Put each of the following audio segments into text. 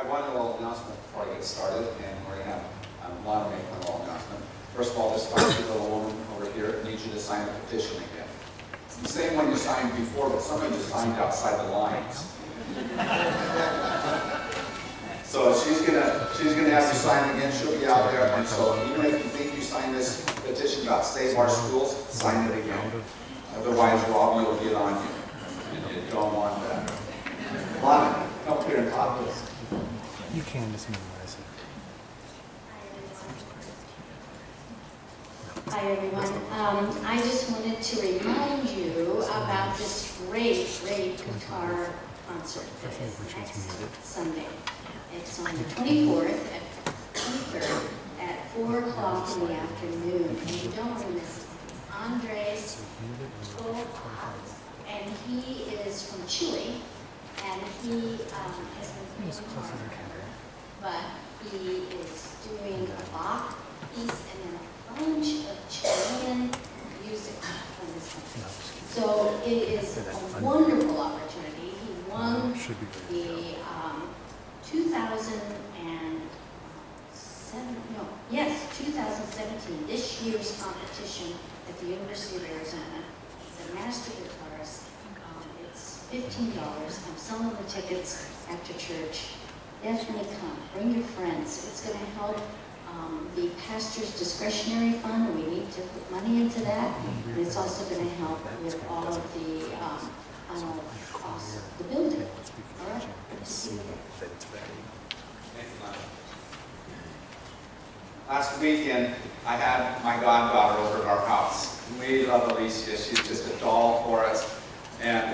have one little announcement before I get started, and we're going to have Lana make one little announcement. First of all, this funky little woman over here needs you to sign the petition again. It's the same one you signed before, but some of you signed outside the lines. So she's gonna have you sign again. She'll be out there, and so even if you think you signed this petition about Save Our Schools, sign it again. Otherwise, Rob will get on you, and you don't want that. Lana, come up here and talk to us. You can just memorize it. Hi everyone. I just wanted to remind you about this great guitar concert that is next Sunday. It's on the 24th and 23rd at 4 o'clock in the afternoon. And you don't want to miss it. Andres Tolhaz, and he is from Chile, and he has been playing forever, but he is doing a Bach piece and then a bunch of Chilean music from this country. So it is a wonderful opportunity. He won the 2017, this year's competition at the University of Arizona. He's a master guitarist. It's $15. I'm selling the tickets after church. Definitely come. Bring your friends. It's going to help the pastor's discretionary fund, and we need to put money into that. And it's also going to help with all of the final costs of the building. All right? Good to see you there. Thank you, Lana. Last weekend, I had my goddaughter over at our house. We love Alicia. She's just a doll for us. And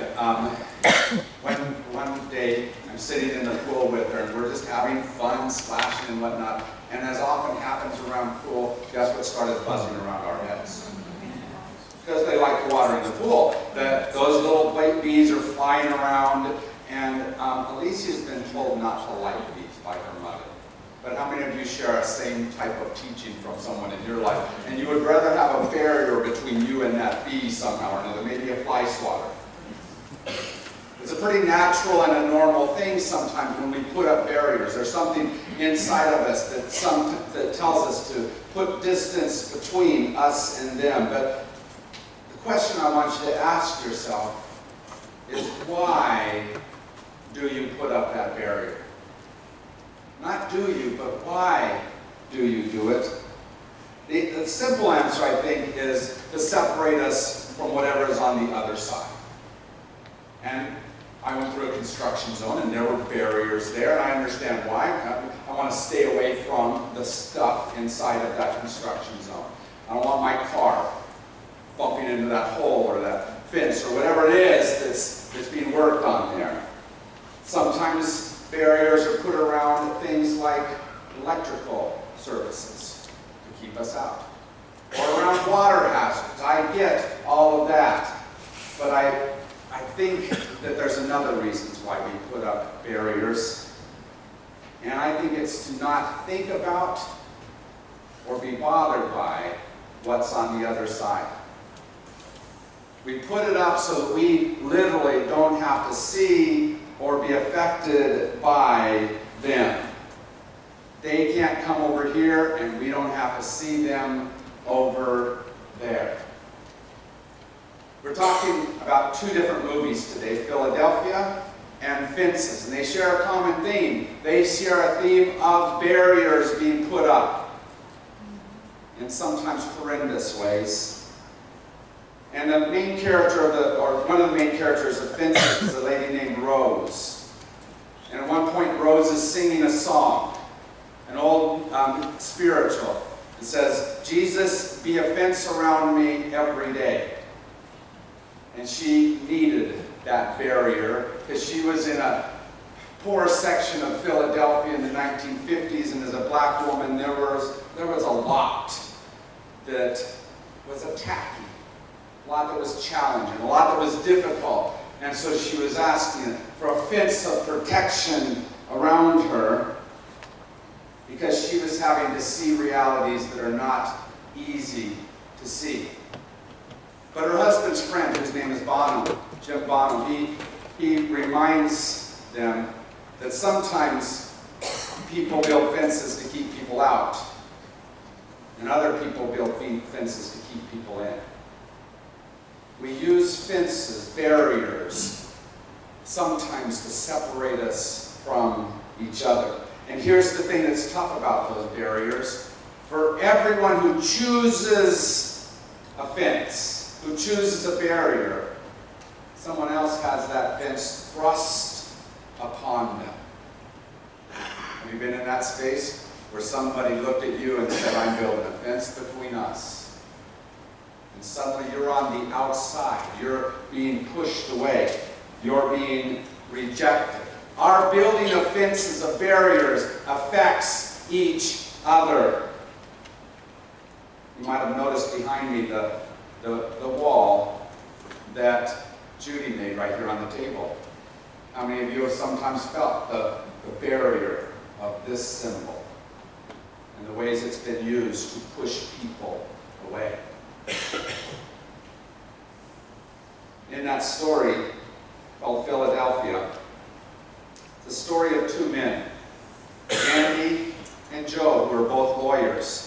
one day, I'm sitting in the pool with her, and we're just having fun, splashing and whatnot. And as often happens around pool, guess what started buzzing around our heads? Because they like water in the pool. Those little white bees are flying around, and Alicia's been told not to like bees by her mother. But how many of you share a same type of teaching from someone in your life? And you would rather have a barrier between you and that bee somehow or another, maybe a fly swatter. It's a pretty natural and a normal thing sometimes when we put up barriers. There's something inside of us that tells us to put distance between us and them. But the question I want you to ask yourself is, why do you put up that barrier? Not do you, but why do you do it? The simple answer, I think, is to separate us from whatever is on the other side. And I went through a construction zone, and there were barriers there, and I understand why. I want to stay away from the stuff inside of that construction zone. I don't want my car bumping into that hole or that fence or whatever it is that's being worked on there. Sometimes barriers are put around things like electrical services to keep us out, or around water hazards. I get all of that, but I think that there's another reasons why we put up barriers, and I think it's to not think about or be bothered by what's on the other side. We put it up so that we literally don't have to see or be affected by them. They can't come over here, and we don't have to see them over there. We're talking about two different movies today, Philadelphia and Fences, and they share a common theme. They share a theme of barriers being put up in sometimes horrendous ways. And the main character one of the main characters of Fences is a lady named Rose. And at one point, Rose is singing a song, an old spiritual. It says, "Jesus, be a fence around me every day." And she needed that barrier because she was in a poor section of Philadelphia in the 1950s, and as a black woman, there was a lot that was attacking, a lot that was challenging, a lot that was difficult. And so she was asking for a fence of protection around her because she was having to see realities that are not easy to see. But her husband's friend, whose name is Bono, Jim Bono, he reminds them that sometimes people build fences to keep people out. And other people build fences to keep people in. We use fences, barriers, sometimes to separate us from each other. And here's the thing that's tough about those barriers. For everyone who chooses a fence, who chooses a barrier, someone else has that fence thrust upon them. Have you been in that space where somebody looked at you and said, I'm building a fence between us? And suddenly you're on the outside. You're being pushed away. You're being rejected. Our building of fences, of barriers, affects each other. You might have noticed behind me the wall that Judy made right here on the table. How many of you have sometimes felt the barrier of this symbol and the ways it's been used to push people away? In that story called Philadelphia, the story of two men, Andy and Joe, who are both lawyers.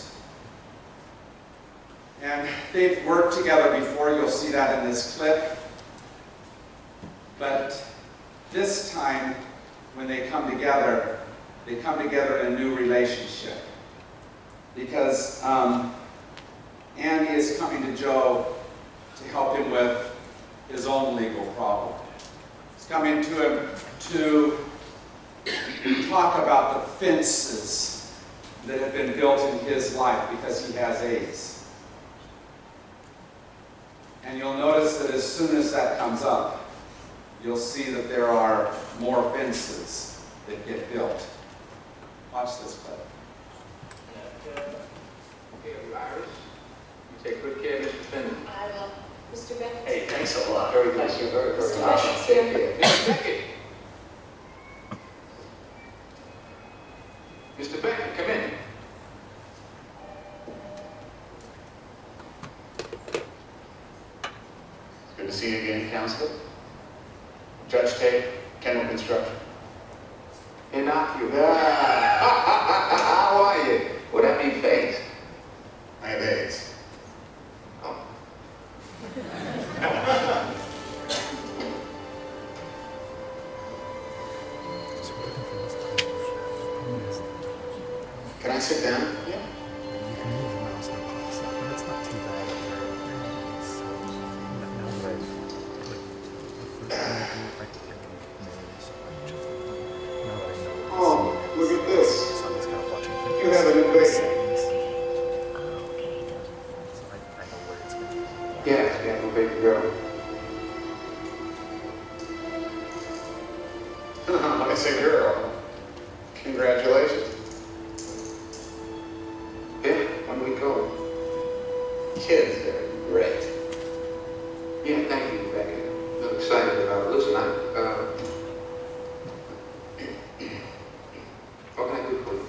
And they've worked together before. You'll see that in this clip. But this time, when they come together in a new relationship. Because Andy is coming to Joe to help him with his own legal problem. He's coming to him to talk about the fences that have been built in his life because he has AIDS. And you'll notice that as soon as that comes up, you'll see that there are more fences that get built. Watch this clip. Okay, Iris, you take good care of Mr. Fenton. I will. Mr. Beckett? Hey, thanks a lot. Very nice. You're very, very Mr. nice. Beckett's here. Mr. Beckett. Mr. Beckett, come in. Good to see you again, Counselor. Judge Tate, Kendall Construction. Innocuous. How are you? What that mean, face? I have AIDS. Oh. Can I sit down? You can move the mouse and it pops up, but it's not too bad. So, now that I've, like, the first thing I do, I click names, I just, now that I know what Oh, the scene look is, at this. so I'm just kind of watching You have a new baby. settings. So I know where it's going to go. Yes, yeah, little baby girl. When I say girl, congratulations. Yeah, 1 week old. Kids are great. Yeah, thank you, Beckett. I'm excited about it. Listen, what can I do for you?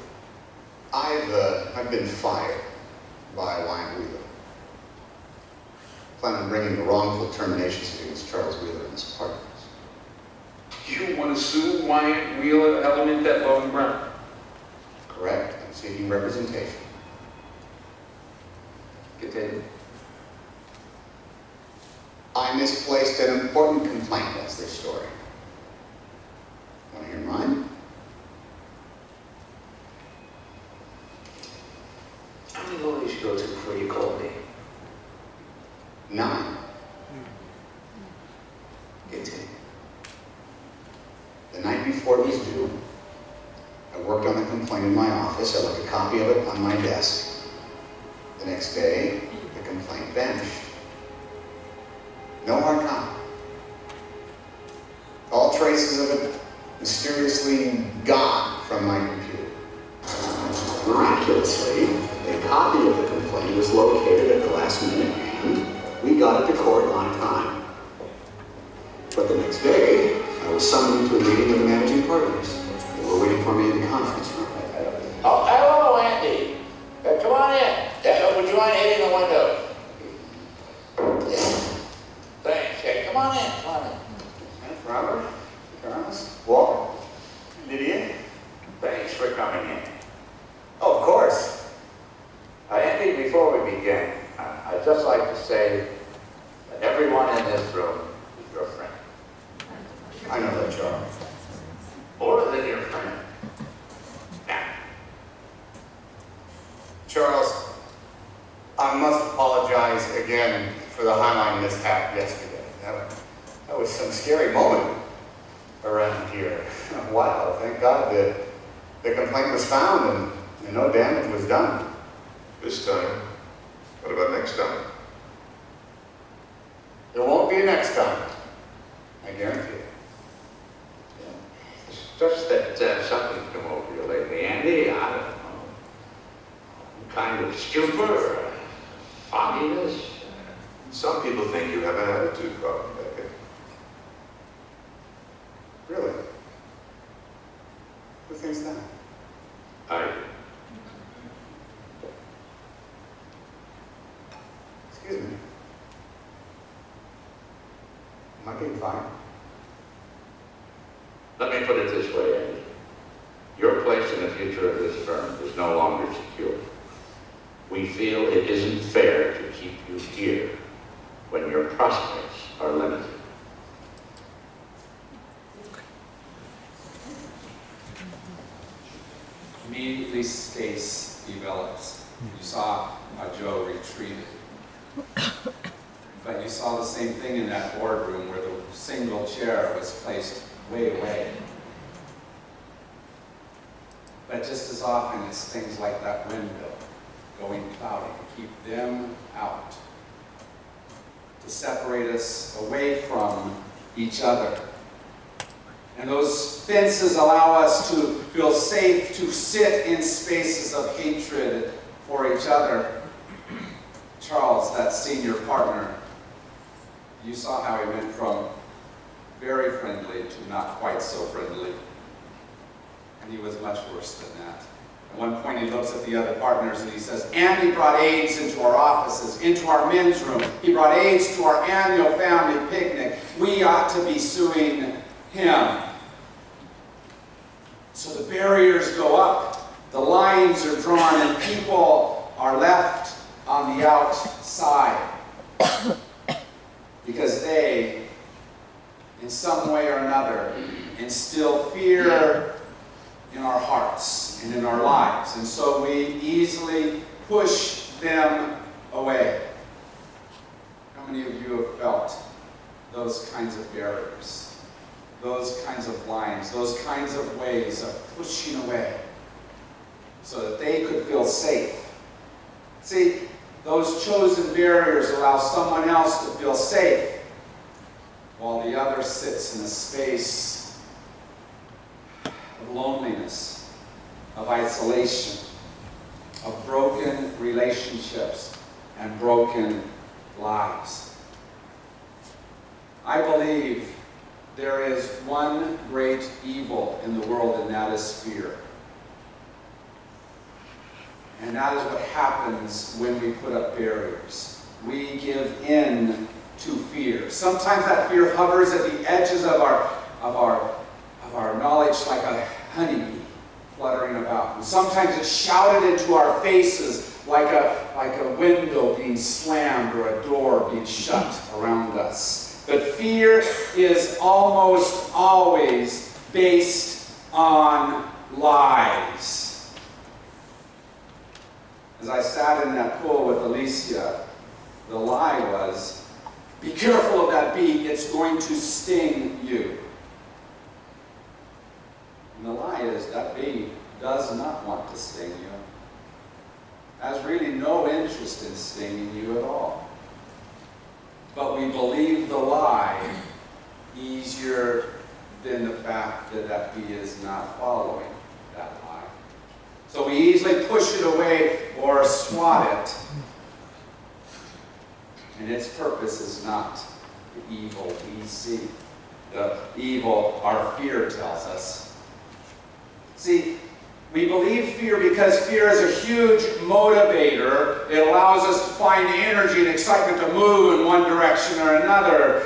I've been fired by Wyatt Wheeler. Plan on bringing the wrongful terminations against Charles Wheeler and his partners. You want to sue Wyatt Wheeler, Element, that Logan Brown? Correct? I'm seeking representation. Continue. I misplaced an important complaint. That's their story. Want to hear mine? How many lawyers you go to before you call me? 9. Continue. The night before it was due, I worked on the complaint in my office. I left a copy of it on my desk. The next day, the complaint vanished. No hard copy. All traces of it mysteriously gone from my computer. Miraculously, a copy of the complaint was located at the last minute and we got it to court on time. But the next day, I was summoned to a meeting with the managing partners. They were waiting for me in the conference room. Oh, hello, Andy. Come on in. Would you mind hitting the window? Thanks. Hey, come on in. Come on in. Robert, Carlos, Walter, Lydia. Thanks for coming in. Oh, of course. Andy, before we begin, I'd just like to say that everyone in this room is your friend. I know that, Charles. More than your friend. Now, Charles, I must apologize again for the Highline mishap yesterday. That was some scary moment around here. Wow, thank God that the complaint was found and no damage was done. This time? What about next time? There won't be a next time. I guarantee it. it's just that something's come over you lately, Andy. I don't know. Kind of stupor, fogginess. Some people think you have an attitude problem, Beckett. Really? Who thinks that? Excuse me. Am I getting fined? Let me put it this way, Andy. Your place in the future of this firm is no longer secure. We feel it isn't fair to keep you here when your prospects are limited. Immediately space develops. You saw how Joe retreated. But you saw the same thing in that boardroom where the single chair was placed way away. But just as often it's things like that window going cloudy to keep them out, to separate us away from each other. And those fences allow us to feel safe to sit in spaces of hatred for each other. Charles, that senior partner, you saw how he went from very friendly to not quite so friendly. And he was much worse than that. At one point he looks at the other partners and he says, Andy brought AIDS into our offices, into our men's room. He brought AIDS to our annual family picnic. We ought to be suing him. So the barriers go up, the lines are drawn, and people are left on the outside. Because they, in some way or another, instill fear in our hearts and in our lives. And so we easily push them away. How many of you have felt those kinds of barriers? Those kinds of lines, those kinds of ways of pushing away so that they could feel safe. See, those chosen barriers allow someone else to feel safe while the other sits in a space of loneliness, of isolation, of broken relationships and broken lives. I believe there is one great evil in the world, and that is fear. And that is what happens when we put up barriers. We give in to fear. Sometimes that fear hovers at the edges of our knowledge like a honeybee fluttering about. And sometimes it's shouted into our faces like a window being slammed or a door being shut around us. But fear is almost always based on lies. As I sat in that pool with Alicia, the lie was, be careful of that bee, it's going to sting you. And the lie is that bee does not want to sting you. Has really no interest in stinging you at all. But we believe the lie easier than the fact that that bee is not following that lie. So we easily push it away or swat it. And its purpose is not the evil we see. The evil our fear tells us. See, we believe fear because fear is a huge motivator. It allows us to find energy and excitement to move in one direction or another.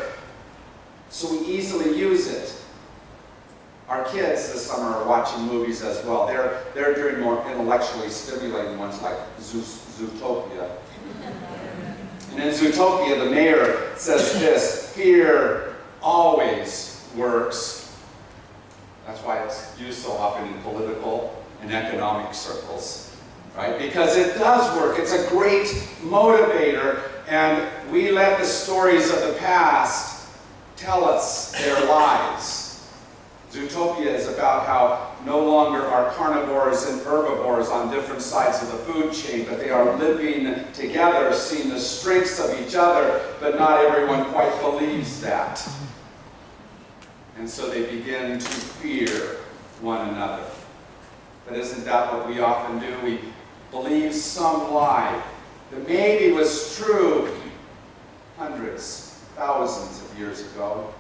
So we easily use it. Our kids this summer are watching movies as well. They're doing more intellectually stimulating ones like Zootopia. And in Zootopia, the mayor says this: fear always works. That's why it's used so often in political and economic circles, right? Because it does work. It's a great motivator, and we let the stories of the past tell us their lies. Zootopia is about how no longer are carnivores and herbivores on different sides of the food chain, but they are living together, seeing the strengths of each other, but not everyone quite believes that. And so they begin to fear one another. But isn't that what we often do? We believe some lie that maybe was true hundreds, thousands of years ago,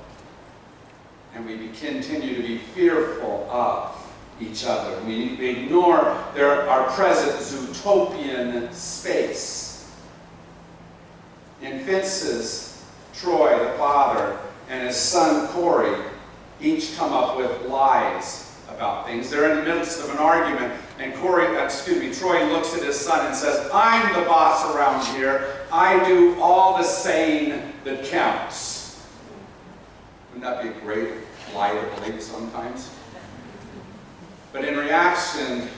and we continue to be fearful of each other. We ignore our present Zootopian space. In Fences, Troy, the father, and his son Corey each come up with lies about things. They're in the midst of an argument, and Troy looks at his son and says, "I'm the boss around here. I do all the saying that counts." Wouldn't that be a great lie to believe sometimes? But in reaction,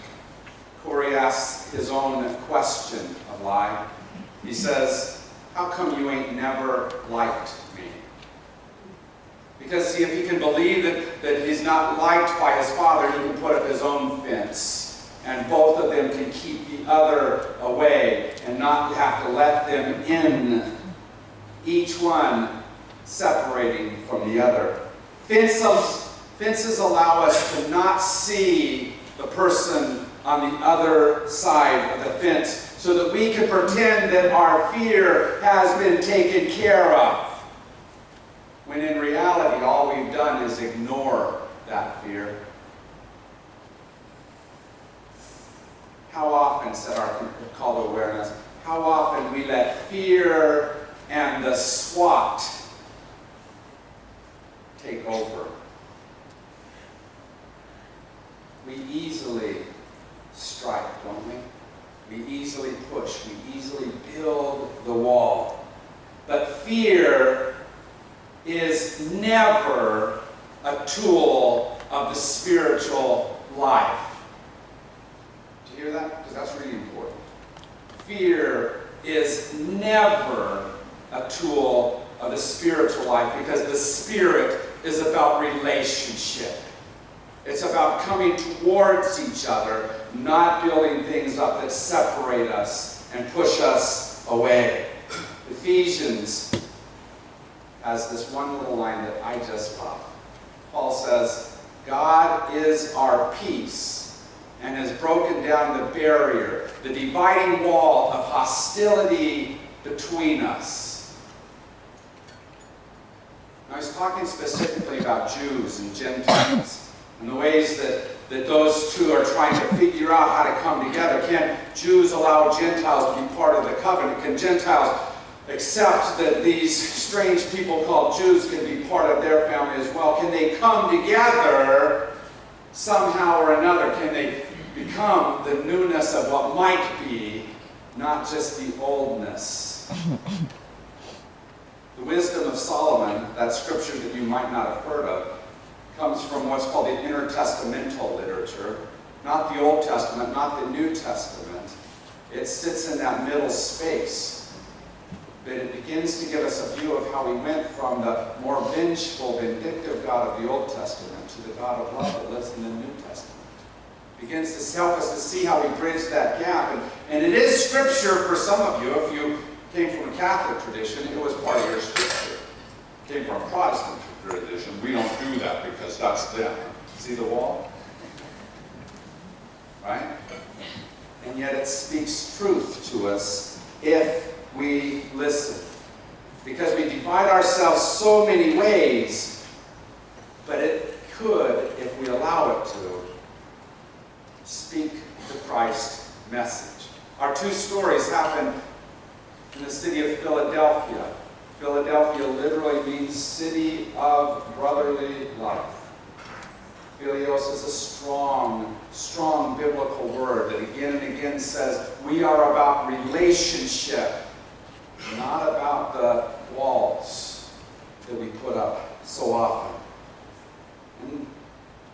Corey asks his own question of lie. He says, "How come you ain't never liked me?" Because see, if he can believe that he's not liked by his father, he can put up his own fence. And both of them can keep the other away and not have to let them in, each one separating from the other. Fences allow us to not see the person on the other side of the fence so that we can pretend that our fear has been taken care of. When in reality, all we've done is ignore that fear. How often, said our call to awareness, how often we let fear and the SWAT take over. We easily strike, don't we? We easily push, we easily build the wall. But fear is never a tool of the spiritual life. Do you hear that? Because that's really important. Fear is never a tool of the spiritual life, because the Spirit is about relationship. It's about coming towards each other, not building things up that separate us and push us away. Ephesians has this one little line that I just love. Paul says, "God is our peace and has broken down the barrier, the dividing wall of hostility between us." Now he's talking specifically about Jews and Gentiles and the ways that those two are trying to figure out how to come together. Can Jews allow Gentiles to be part of the covenant? Can Gentiles accept that these strange people called Jews can be part of their family as well? Can they come together somehow or another? Can they become the newness of what might be, not just the oldness? The wisdom of Solomon, that scripture that you might not have heard of, comes from what's called the intertestamental literature. Not the Old Testament, not the New Testament. It sits in that middle space. But it begins to give us a view of how we went from the more vengeful, vindictive God of the Old Testament to the God of love that lives in the New Testament. It begins to help us to see how we bridge that gap. And it is scripture for some of you. If you came from a Catholic tradition, it was part of your scripture. Came from a Protestant tradition, we don't do that because that's them. See the wall? Right? And yet it speaks truth to us if we listen. Because we divide ourselves so many ways, but it could, if we allow it to, speak the Christ message. Our two stories happen in the city of Philadelphia. Philadelphia literally means city of brotherly life. Philios is a strong, strong biblical word that again and again says we are about relationship, not about the walls that we put up so often. And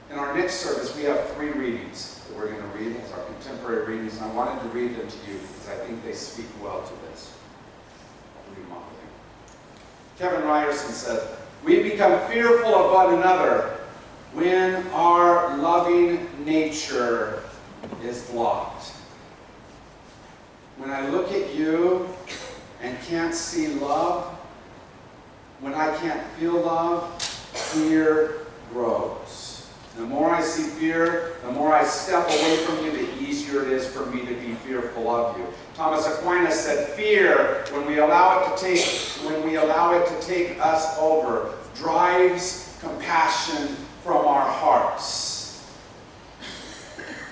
in our next service, we have 3 readings that we're going to read as our contemporary readings, and I wanted to read them to you because I think they speak well to this. I'll read them off of you. Kevin Ryerson said, "We become fearful of one another when our loving nature is blocked. When I look at you and can't see love, when I can't feel love, fear grows. The more I see fear, the more I step away from you, the easier it is for me to be fearful of you." Thomas Aquinas said, "Fear, when we allow it to take us over, drives compassion from our hearts."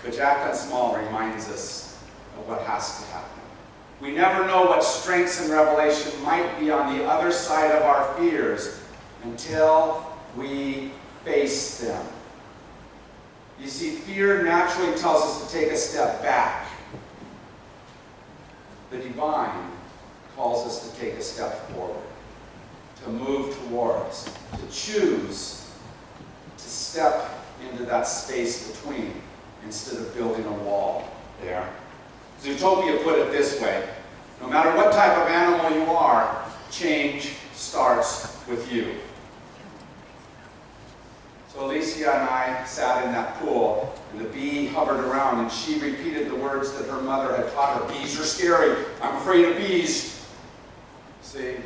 But Jack Dunsmall reminds us of what has to happen. We never know what strengths and revelation might be on the other side of our fears until we face them. You see, fear naturally tells us to take a step back. The divine calls us to take a step forward, to move towards, to choose to step into that space between instead of building a wall there. Zootopia put it this way: no matter what type of animal you are, change starts with you. So Alicia and I sat in that pool, and the bee hovered around, and she repeated the words that her mother had taught her. "Bees are scary. I'm afraid of bees." See,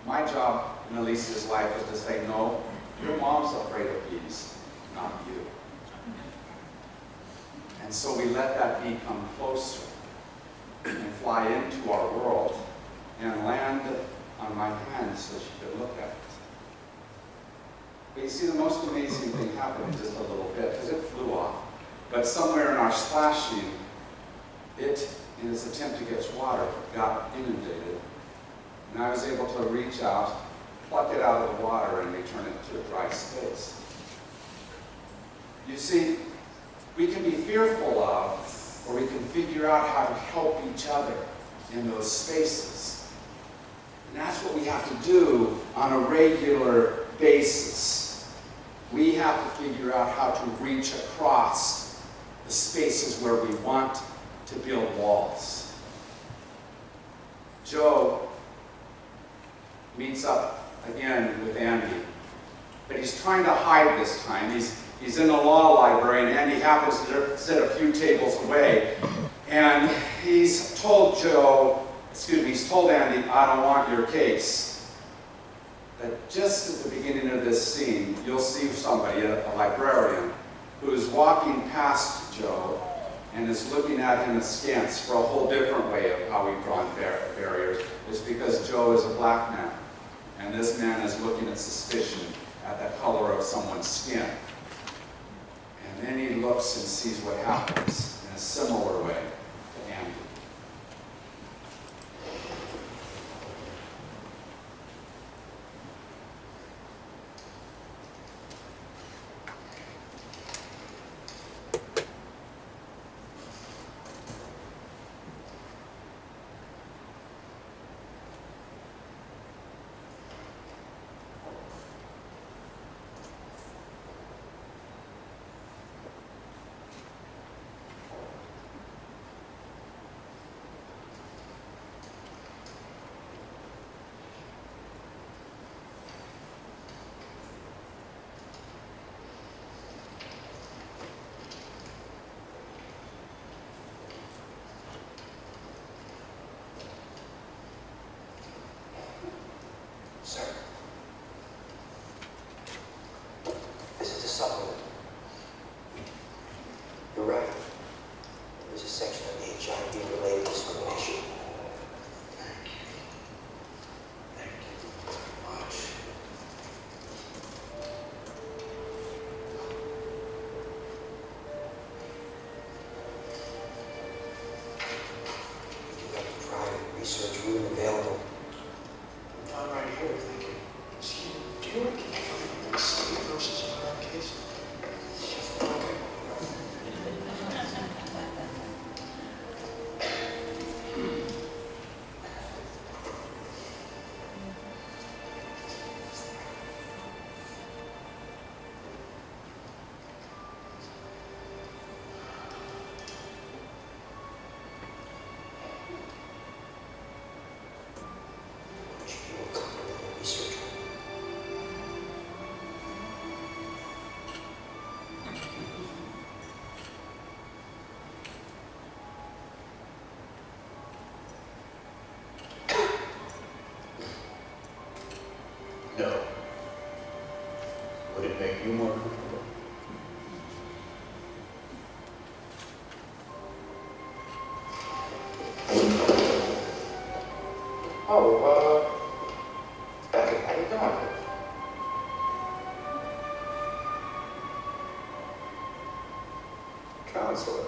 my job in Alicia's life is to say, "No, your mom's afraid of bees, not you." And so we let that bee come closer and fly into our world and land on my hand so she could look at it. But you see, the most amazing thing happened in just a little bit, because it flew off. But somewhere in our splashing, it, in its attempt to get water, got inundated. And I was able to reach out, pluck it out of the water, and return it to a dry space. You see, we can be fearful of, or we can figure out how to help each other in those spaces. And that's what we have to do on a regular basis. We have to figure out how to reach across the spaces where we want to build walls. Joe meets up again with Andy, but he's trying to hide this time. He's in the law library, and Andy happens to sit a few tables away, and he's told Andy, "I don't want your case." But just at the beginning of this scene, you'll see somebody, a librarian, who is walking past Joe and is looking at him askance for a whole different way of how we've drawn barriers. It's because Joe is a black man, and this man is looking at suspicion at the color of someone's skin. And then he looks and sees what happens in a similar way to Andy. Beckett, how you doing? Counselor.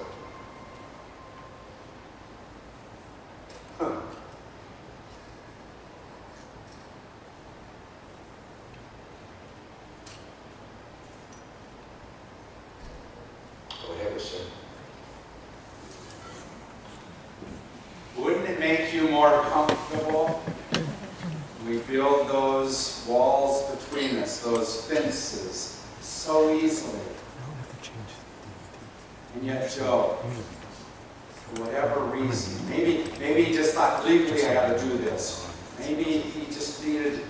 Huh. Whatever, sir. Wouldn't it make you more comfortable? We build those walls between us, those fences, so easily. I don't have to change the And yet, Joe, usually for whatever reason, maybe he just thought legally I gotta do this. Maybe he just needed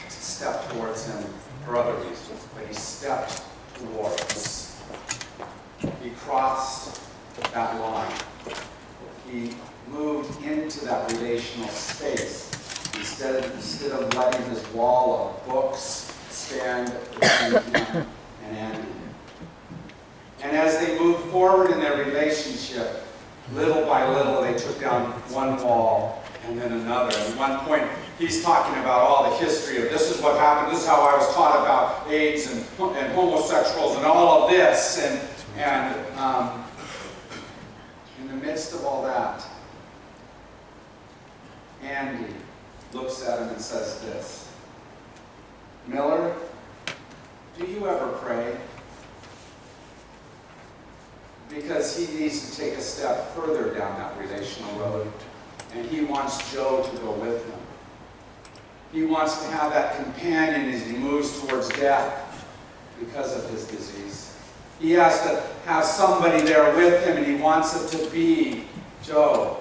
to step towards him for other reasons, but he stepped towards. He crossed that line. He moved into that relational space instead of letting his wall of books stand between him and Andy. And as they moved forward in their relationship, little by little, they took down one wall and then another. At one point, he's talking about all the history of this is what happened, this is how I was taught about AIDS and homosexuals and all of this. And in the midst of all that, Andy looks at him and says this, Miller, do you ever pray? Because he needs to take a step further down that relational road, and he wants Joe to go with him. He wants to have that companion as he moves towards death because of his disease. He has to have somebody there with him, and he wants it to be Joe.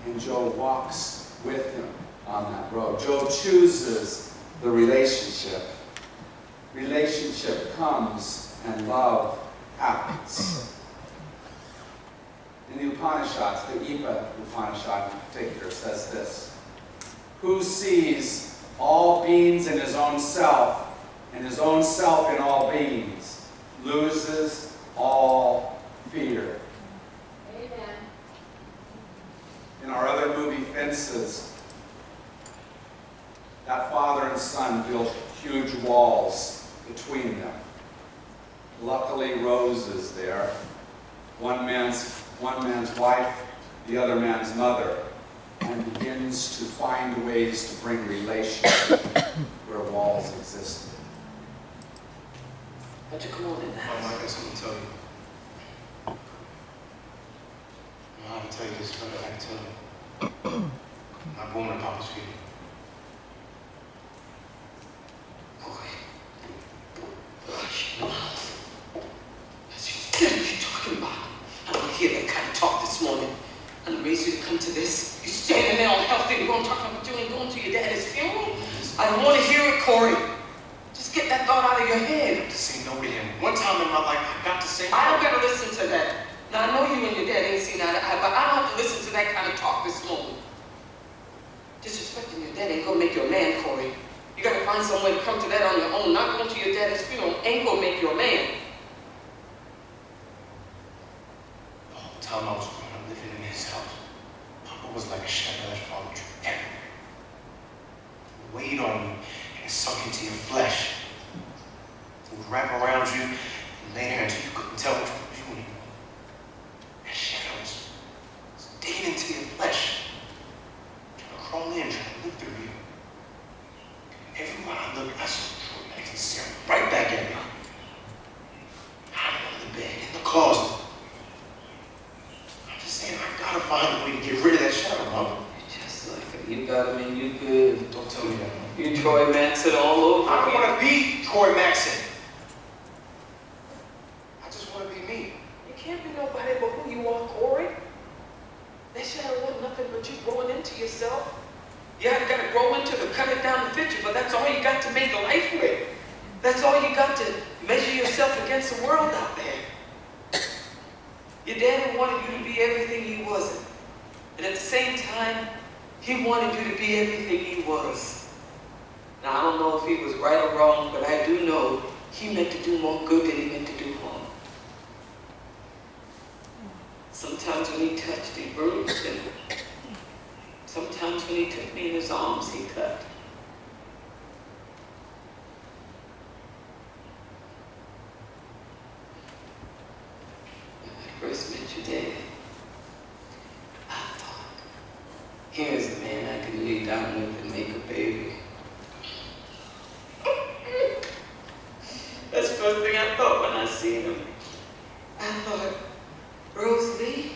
And Joe walks with him on that road. Joe chooses the relationship. Relationship comes and love happens. In the Upanishads, the Ipa Upanishad in particular says this, who sees all beings in his own self, and his own self in all beings, loses all fear. Amen. In our other movie, Fences, that father and son built huge walls between them. Luckily, Rose is there. One man's wife, the other man's mother, and begins to find ways to bring relationship where walls existed. Why'd you come on in the house? I got something to tell you. I can tell you this, but I can tell you. I'm not born in Papa's feet. What are you talking about? I don't hear that kind of talk this morning. I done raised you to come to this. You standing there all healthy and going talking about you ain't going to your daddy's funeral? I don't want to hear it, Corey. Just get that thought out of your head. To say no to him. One time in my life, I got to say no. I don't gotta listen to that. Now, I know you and your dad ain't seen eye to eye, but I don't have to listen to that kind of talk this morning. Disrespecting your dad ain't gonna make you a man, Corey. You gotta find some way to come to that on your own. Not going to your daddy's funeral ain't gonna make you a man. The whole time I was growing up living in his house, Papa was like a shadow that followed you everywhere. It would weighed on you and sunk into your flesh. It would wrap around you and lay there until you couldn't tell which one was you anymore. That shadow was digging into your flesh, trying to crawl in, trying to live through you. Everywhere I look, I saw Troy Max staring right back at me. Hiding under the bed, in the closet. I'm just saying, I gotta find a way to get rid of that shadow, Mom. Just like it. You got him and you good. Don't tell me that, Mom. You Troy Maxon all over I don't again. want to be Troy Maxon. I just want to be me. You can't be nobody but who you are, Corey. That shadow wasn't nothing but you growing into yourself. Yeah, you gotta grow into the cut it down to fit you, but that's all you got to make a life with. That's all you got to measure yourself against the world out there. Your daddy wanted you to be everything he wasn't. And at the same time, he wanted you to be everything he was. Now, I don't know if he was right or wrong, but I do know he meant to do more good than he meant to do harm. Sometimes when he touched, he bruised, and Sometimes when he took me in his arms, he cut. When I first met your dad, I thought, here's a man I can lay down with and make a baby. That's the first thing I thought when I seen him. I thought, Rose Lee,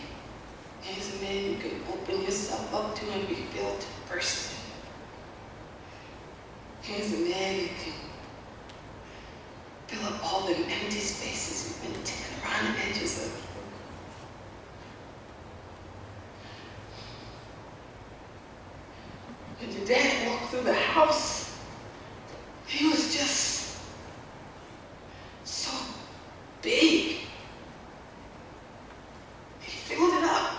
here's a man you can open yourself up to and be built a person. Here's a man you can fill up all them empty spaces you've been ticking around the edges of. When your dad walked through the house, he was just so big. He filled it up.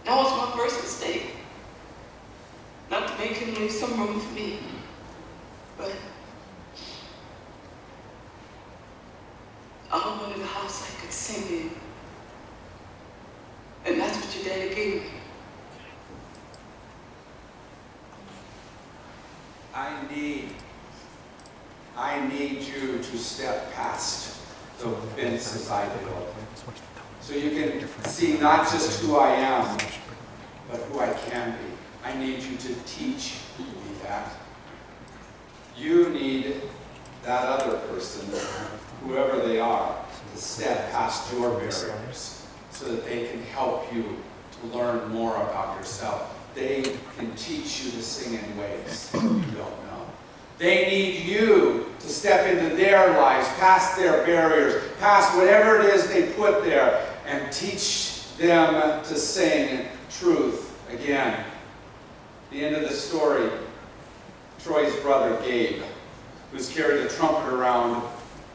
That was my first mistake. Not to make him leave some room for me. But I wanted a house I could sing in. And that's what your daddy gave me. I need you to step past the fences I built. So you can see not just who I am, but who I can be. I need you to teach me that. You need that other person, whoever they are, to step past your barriers so that they can help you to learn more about yourself. They can teach you to sing in ways you don't know. They need you to step into their lives, past their barriers, past whatever it is they put there, and teach them to sing truth again. The end of the story, Troy's brother Gabe, who's carried a trumpet around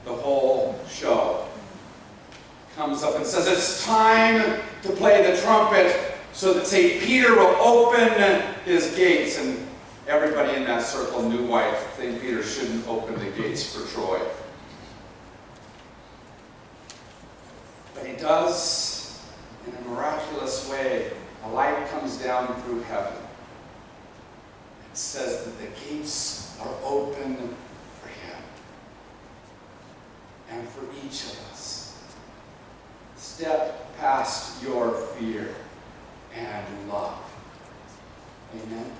the whole show, comes up and says, it's time to play the trumpet so that St. Peter will open his gates. And everybody in that circle knew why St. Peter shouldn't open the gates for Troy. But he does, in a miraculous way. A light comes down through heaven. It says that the gates are open for him and for each of us. Step past your fear and love. Amen.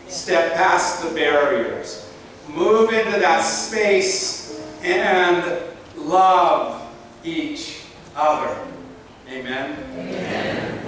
Step past the barriers. Move into that space and love each other. Amen? Amen.